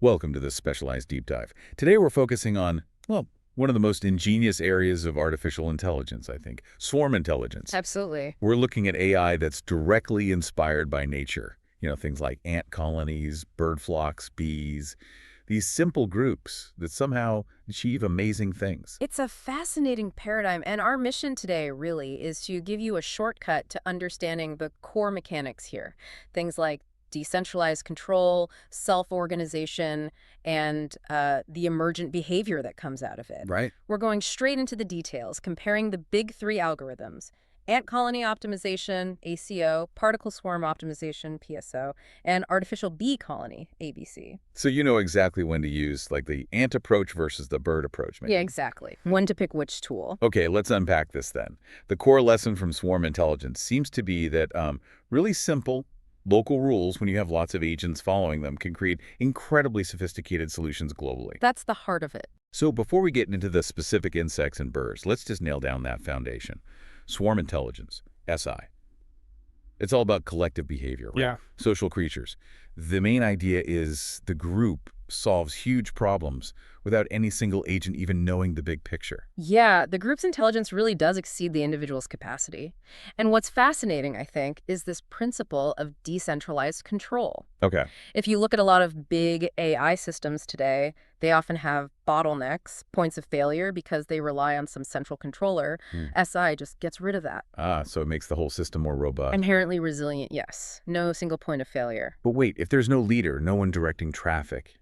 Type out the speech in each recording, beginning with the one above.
Welcome to this specialized deep dive. Today we're focusing on, well, one of the most ingenious areas of artificial intelligence, I think, swarm intelligence. Absolutely. We're looking at AI that's directly inspired by nature. Things like ant colonies, bird flocks, bees, these simple groups that somehow achieve amazing things. It's a fascinating paradigm, and our mission today really is to give you a shortcut to understanding the core mechanics here. Things like decentralized control, self-organization, and the emergent behavior that comes out of it. Right. We're going straight into the details, comparing the big three algorithms: ant colony optimization, ACO, particle swarm optimization, PSO, and artificial bee colony, ABC. So you know exactly when to use, like, the ant approach versus the bird approach, maybe. Yeah, exactly. When to pick which tool. Okay, let's unpack this then. The core lesson from swarm intelligence seems to be that really simple, local rules, when you have lots of agents following them, can create incredibly sophisticated solutions globally. That's the heart of it. So before we get into the specific insects and birds, let's just nail down that foundation. Swarm intelligence, SI. It's all about collective behavior, right? Yeah. Social creatures. The main idea is the group solves huge problems without any single agent even knowing the big picture. Yeah, the group's intelligence really does exceed the individual's capacity. And what's fascinating, I think, is this principle of decentralized control. Okay. If you look at a lot of big AI systems today, they often have bottlenecks, points of failure, because they rely on some central controller. SI just gets rid of that. So it makes the whole system more robust. Inherently resilient, yes. No single point of failure. But wait, if there's no leader, no one directing traffic,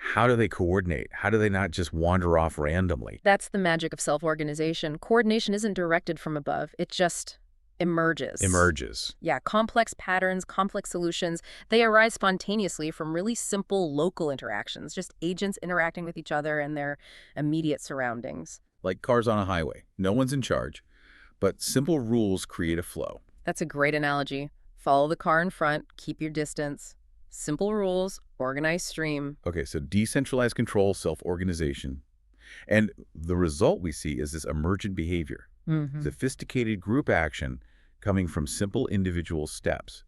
how do they coordinate? How do they not just wander off randomly? That's the magic of self-organization. Coordination isn't directed from above. It just emerges. Emerges. Yeah, complex patterns, complex solutions, they arise spontaneously from really simple local interactions, just agents interacting with each other and their immediate surroundings. Like cars on a highway. No one's in charge, but simple rules create a flow. That's a great analogy. Follow the car in front, keep your distance. Simple rules, organized stream. Okay, so decentralized control, self-organization. And the result we see is this emergent behavior. Sophisticated group action coming from simple individual steps.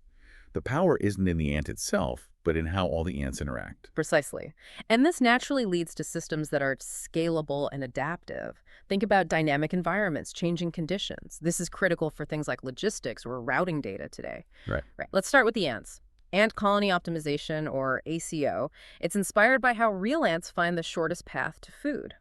The power isn't in the ant itself, but in how all the ants interact. Precisely. And this naturally leads to systems that are scalable and adaptive. Think about dynamic environments, changing conditions. This is critical for things like logistics or routing data today. Right. Let's start with the ants. Ant colony optimization, or ACO. It's inspired by how real ants find the shortest path to food.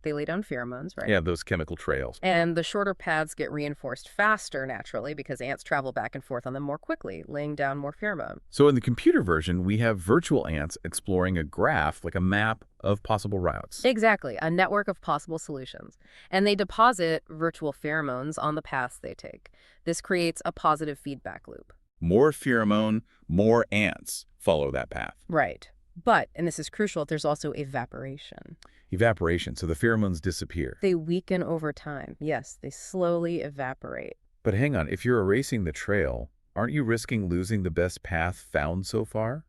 They lay down pheromones, right? Yeah, those chemical trails. And the shorter paths get reinforced faster, naturally, because ants travel back and forth on them more quickly, laying down more pheromone. So in the computer version, we have virtual ants exploring a graph, like a map of possible routes. Exactly, a network of possible solutions. And they deposit virtual pheromones on the paths they take. This creates a positive feedback loop. More pheromone, more ants follow that path. Right. But, and this is crucial, there's also evaporation. Evaporation, so the pheromones disappear. They weaken over time. Yes, they slowly evaporate. But hang on, if you're erasing the trail, aren't you risking losing the best path found so far?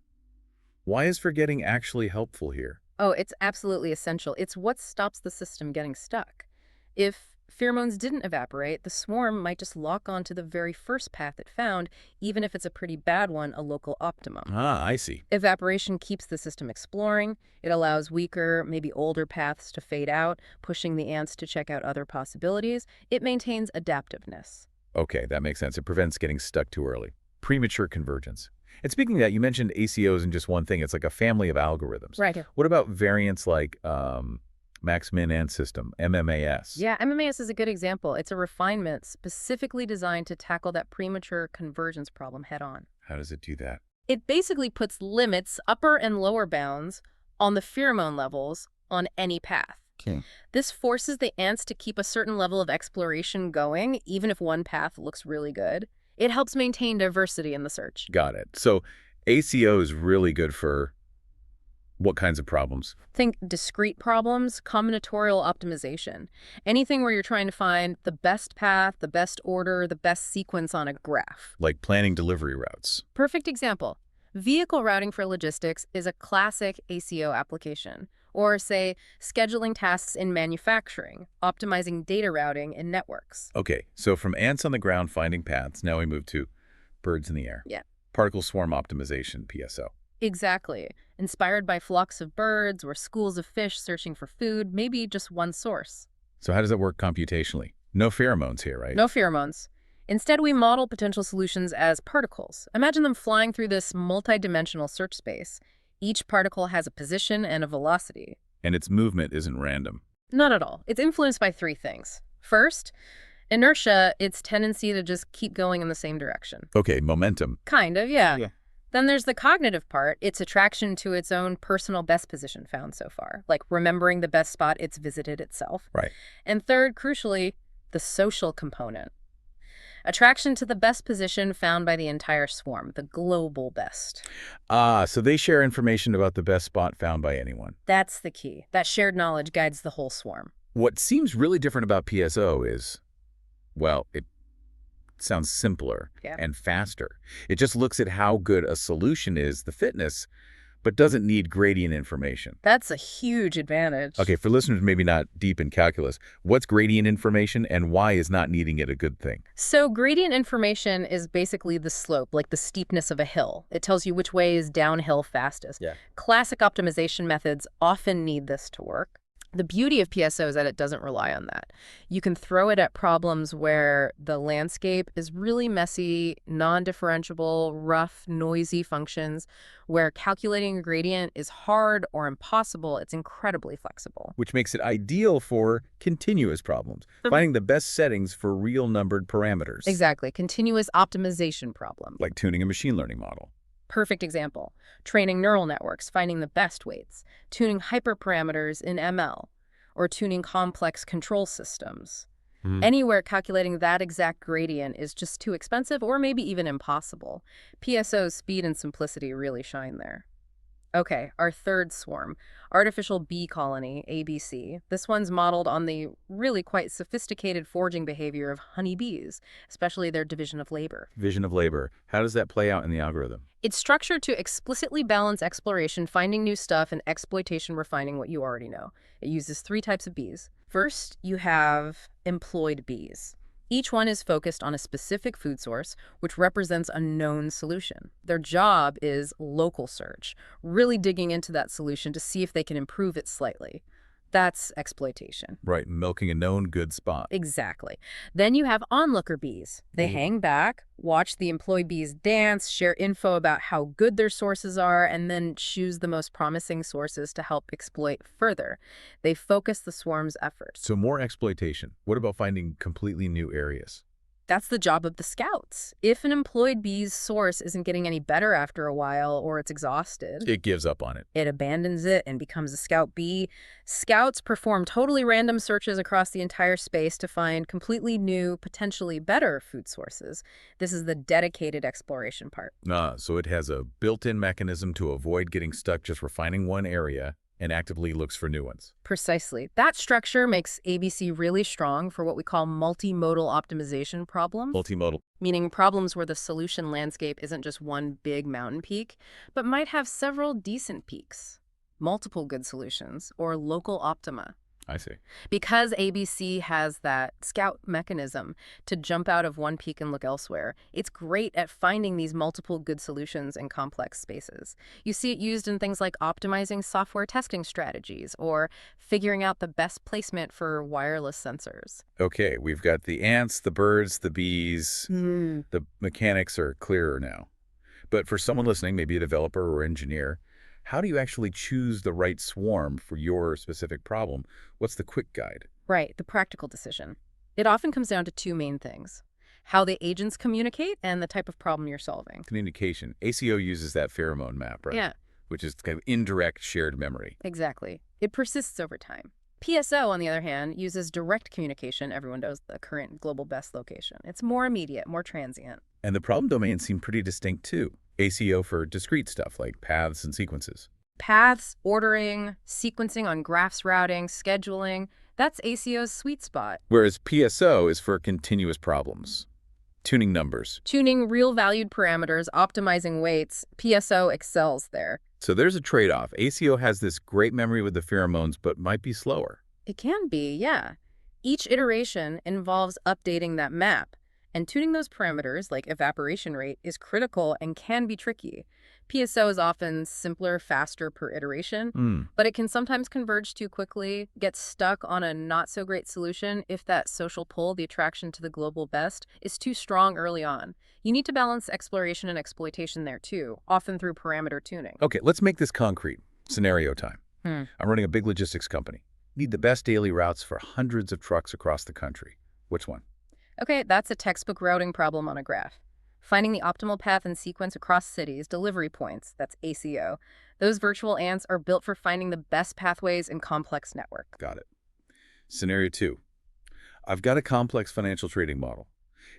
Why is forgetting actually helpful here? Oh, it's absolutely essential. It's what stops the system getting stuck. If pheromones didn't evaporate, the swarm might just lock onto the very first path it found, even if it's a pretty bad one, a local optimum. Ah, I see. Evaporation keeps the system exploring. It allows weaker, maybe older paths to fade out, pushing the ants to check out other possibilities. It maintains adaptiveness. Okay, that makes sense. It prevents getting stuck too early. Premature convergence. And speaking of that, you mentioned ACOs in just one thing. It's like a family of algorithms. Right. What about variants like Max-Min Ant System, MMAS? Yeah, MMAS is a good example. It's a refinement specifically designed to tackle that premature convergence problem head-on. How does it do that? It basically puts limits, upper and lower bounds, on the pheromone levels on any path. Okay. This forces the ants to keep a certain level of exploration going, even if one path looks really good. It helps maintain diversity in the search. Got it. So ACO is really good for what kinds of problems? Think discrete problems, combinatorial optimization. Anything where you're trying to find the best path, the best order, the best sequence on a graph. Like planning delivery routes. Perfect example. Vehicle routing for logistics is a classic ACO application. Or, say, scheduling tasks in manufacturing, optimizing data routing in networks. Okay, so from ants on the ground finding paths, now we move to birds in the air. Yeah. Particle swarm optimization, PSO. Exactly. Inspired by flocks of birds or schools of fish searching for food, maybe just one source. So how does it work computationally? No pheromones here, right? No pheromones. Instead, we model potential solutions as particles. Imagine them flying through this multidimensional search space. Each particle has a position and a velocity. And its movement isn't random. Not at all. It's influenced by three things. First, inertia, its tendency to just keep going in the same direction. Okay, momentum. Kind of, yeah. Yeah. Then there's the cognitive part, its attraction to its own personal best position found so far, like remembering the best spot it's visited itself. Right. And third, crucially, the social component. Attraction to the best position found by the entire swarm, the global best. So they share information about the best spot found by anyone. That's the key. That shared knowledge guides the whole swarm. What seems really different about PSO is, well, it sounds simpler and faster. It just looks at how good a solution is, the fitness, but doesn't need gradient information. That's a huge advantage. Okay, for listeners maybe not deep in calculus, what's gradient information and why is not needing it a good thing? So gradient information is basically the slope, like the steepness of a hill. It tells you which way is downhill fastest. Yeah. Classic optimization methods often need this to work. The beauty of PSO is that it doesn't rely on that. You can throw it at problems where the landscape is really messy, non-differentiable, rough, noisy functions, where calculating a gradient is hard or impossible. It's incredibly flexible. Which makes it ideal for continuous problems, finding the best settings for real numbered parameters. Exactly. Continuous optimization problem. Like tuning a machine learning model. Perfect example. Training neural networks, finding the best weights, tuning hyperparameters in ML, or tuning complex control systems. Anywhere calculating that exact gradient is just too expensive or maybe even impossible. PSO's speed and simplicity really shine there. Okay, our third swarm, artificial bee colony, ABC. This one's modeled on the really quite sophisticated foraging behavior of honeybees, especially their division of labor. Division of labor. How does that play out in the algorithm? It's structured to explicitly balance exploration, finding new stuff, and exploitation, refining what you already know. It uses three types of bees. First, you have employed bees. Each one is focused on a specific food source, which represents a known solution. Their job is local search, really digging into that solution to see if they can improve it slightly. That's exploitation. Right, milking a known good spot. Exactly. Then you have onlooker bees. They hang back, watch the employed bees dance, share info about how good their sources are, and then choose the most promising sources to help exploit further. They focus the swarm's efforts. So more exploitation. What about finding completely new areas? That's the job of the scouts. If an employed bee's source isn't getting any better after a while or it's exhausted, It gives up on it. it abandons it and becomes a scout bee. Scouts perform totally random searches across the entire space to find completely new, potentially better food sources. This is the dedicated exploration part. So it has a built-in mechanism to avoid getting stuck just refining one area and actively looks for new ones. Precisely. That structure makes ABC really strong for what we call multimodal optimization problems. Multimodal. Meaning problems where the solution landscape isn't just one big mountain peak, but might have several decent peaks, multiple good solutions, or local optima. I see. Because ABC has that scout mechanism to jump out of one peak and look elsewhere, it's great at finding these multiple good solutions in complex spaces. You see it used in things like optimizing software testing strategies or figuring out the best placement for wireless sensors. Okay, we've got the ants, the birds, the bees. The mechanics are clearer now. But for someone listening, maybe a developer or engineer, how do you actually choose the right swarm for your specific problem? What's the quick guide? Right, the practical decision. It often comes down to two main things: how the agents communicate and the type of problem you're solving. Communication. ACO uses that pheromone map, right? Yeah, Which is kind of indirect shared memory. exactly. It persists over time. PSO, on the other hand, uses direct communication. Everyone knows the current global best location. It's more immediate, more transient. And the problem domains seem pretty distinct too. ACO for discrete stuff like paths and sequences. Paths, ordering, sequencing on graphs, routing, scheduling, that's ACO's sweet spot. Whereas PSO is for continuous problems. Tuning numbers. Tuning real valued parameters, optimizing weights, PSO excels there. So there's a trade-off. ACO has this great memory with the pheromones, but might be slower. It can be, yeah. Each iteration involves updating that map, and tuning those parameters, like evaporation rate, is critical and can be tricky. PSO is often simpler, faster per iteration, Hmm. but it can sometimes converge too quickly, get stuck on a not-so-great solution if that social pull, the attraction to the global best, is too strong early on. You need to balance exploration and exploitation there too, often through parameter tuning. Okay, let's make this concrete. Scenario time. Hmm. I'm running a big logistics company. Need the best daily routes for hundreds of trucks across the country. Which one? Okay, that's a textbook routing problem on a graph. Finding the optimal path and sequence across cities, delivery points, that's ACO. Those virtual ants are built for finding the best pathways in complex network. Got it. Scenario 2. I've got a complex financial trading model.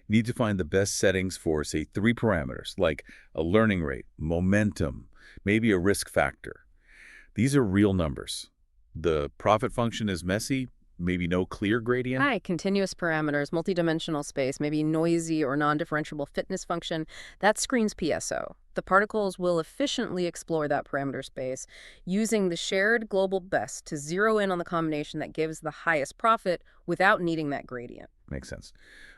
Need to find the best settings for, say, 3 parameters, like a learning rate, momentum, maybe a risk factor. These are real numbers. The profit function is messy, maybe no clear gradient. Hi, continuous parameters, multidimensional space, maybe noisy or non-differentiable fitness function, that screens PSO. The particles will efficiently explore that parameter space using the shared global best to zero in on the combination that gives the highest profit without needing that gradient. Makes sense.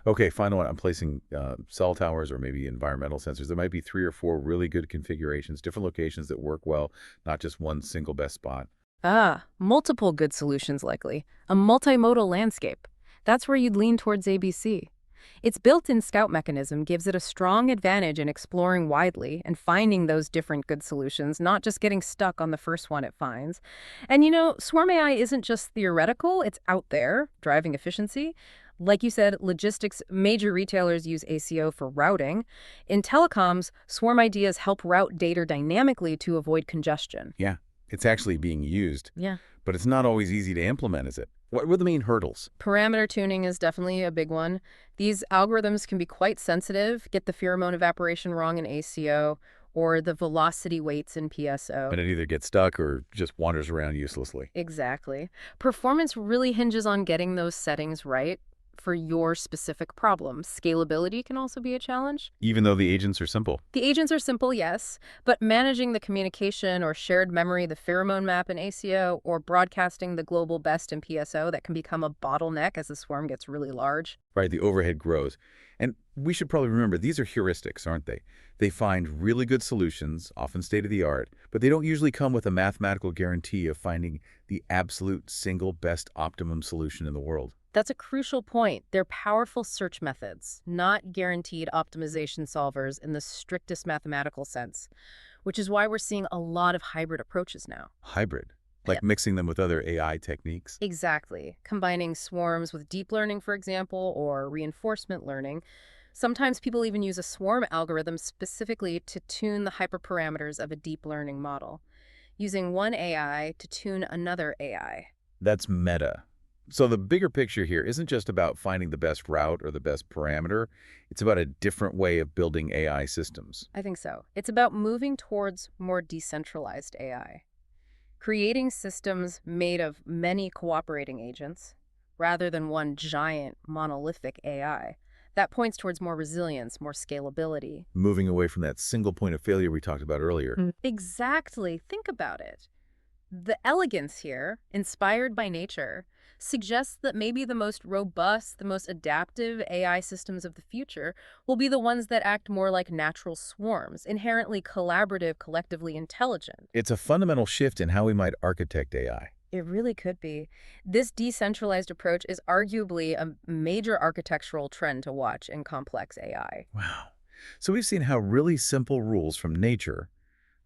Okay, final one. I'm placing cell towers or maybe environmental sensors. There might be 3 or 4 really good configurations, different locations that work well, not just one single best spot. Ah, multiple good solutions likely. A multimodal landscape. That's where you'd lean towards ABC. Its built-in scout mechanism gives it a strong advantage in exploring widely and finding those different good solutions, not just getting stuck on the first one it finds. And Swarm AI isn't just theoretical, it's out there, driving efficiency. Like you said, logistics, major retailers use ACO for routing. In telecoms, Swarm ideas help route data dynamically to avoid congestion. Yeah, it's actually being used, Yeah. but it's not always easy to implement, is it? What were the main hurdles? Parameter tuning is definitely a big one. These algorithms can be quite sensitive, get the pheromone evaporation wrong in ACO, or the velocity weights in PSO. And it either gets stuck or just wanders around uselessly. Exactly. Performance really hinges on getting those settings right for your specific problem. Scalability can also be a challenge. Even though the agents are simple. The agents are simple, yes, but managing the communication or shared memory, the pheromone map in ACO, or broadcasting the global best in PSO, that can become a bottleneck as the swarm gets really large. Right, the overhead grows. And we should probably remember, these are heuristics, aren't they? They find really good solutions, often state-of-the-art, but they don't usually come with a mathematical guarantee of finding the absolute single best optimum solution in the world. That's a crucial point. They're powerful search methods, not guaranteed optimization solvers in the strictest mathematical sense, which is why we're seeing a lot of hybrid approaches now. Hybrid, Yeah. like mixing them with other AI techniques. Exactly. Combining swarms with deep learning, for example, or reinforcement learning. Sometimes people even use a swarm algorithm specifically to tune the hyperparameters of a deep learning model, using one AI to tune another AI. That's meta. So the bigger picture here isn't just about finding the best route or the best parameter. It's about a different way of building AI systems. I think so. It's about moving towards more decentralized AI, creating systems made of many cooperating agents rather than one giant monolithic AI. That points towards more resilience, more scalability. Moving away from that single point of failure we talked about earlier. Exactly. Think about it. The elegance here, inspired by nature, suggests that maybe the most robust, the most adaptive AI systems of the future will be the ones that act more like natural swarms, inherently collaborative, collectively intelligent. It's a fundamental shift in how we might architect AI. It really could be. This decentralized approach is arguably a major architectural trend to watch in complex AI. Wow. So we've seen how really simple rules from nature,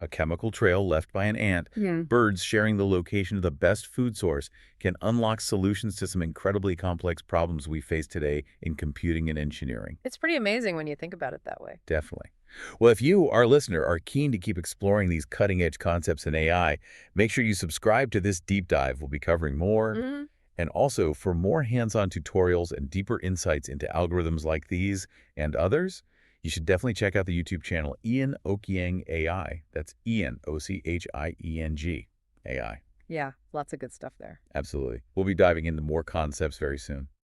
a chemical trail left by an ant, Yeah. birds sharing the location of the best food source, can unlock solutions to some incredibly complex problems we face today in computing and engineering. It's pretty amazing when you think about it that way. Definitely. Well, if you, our listener, are keen to keep exploring these cutting-edge concepts in AI, make sure you subscribe to this deep dive. We'll be covering more. Mhm. And also, for more hands-on tutorials and deeper insights into algorithms like these and others, you should definitely check out the YouTube channel Ian Ochieng AI. That's Ian, Ochieng AI. Yeah, lots of good stuff there. Absolutely. We'll be diving into more concepts very soon.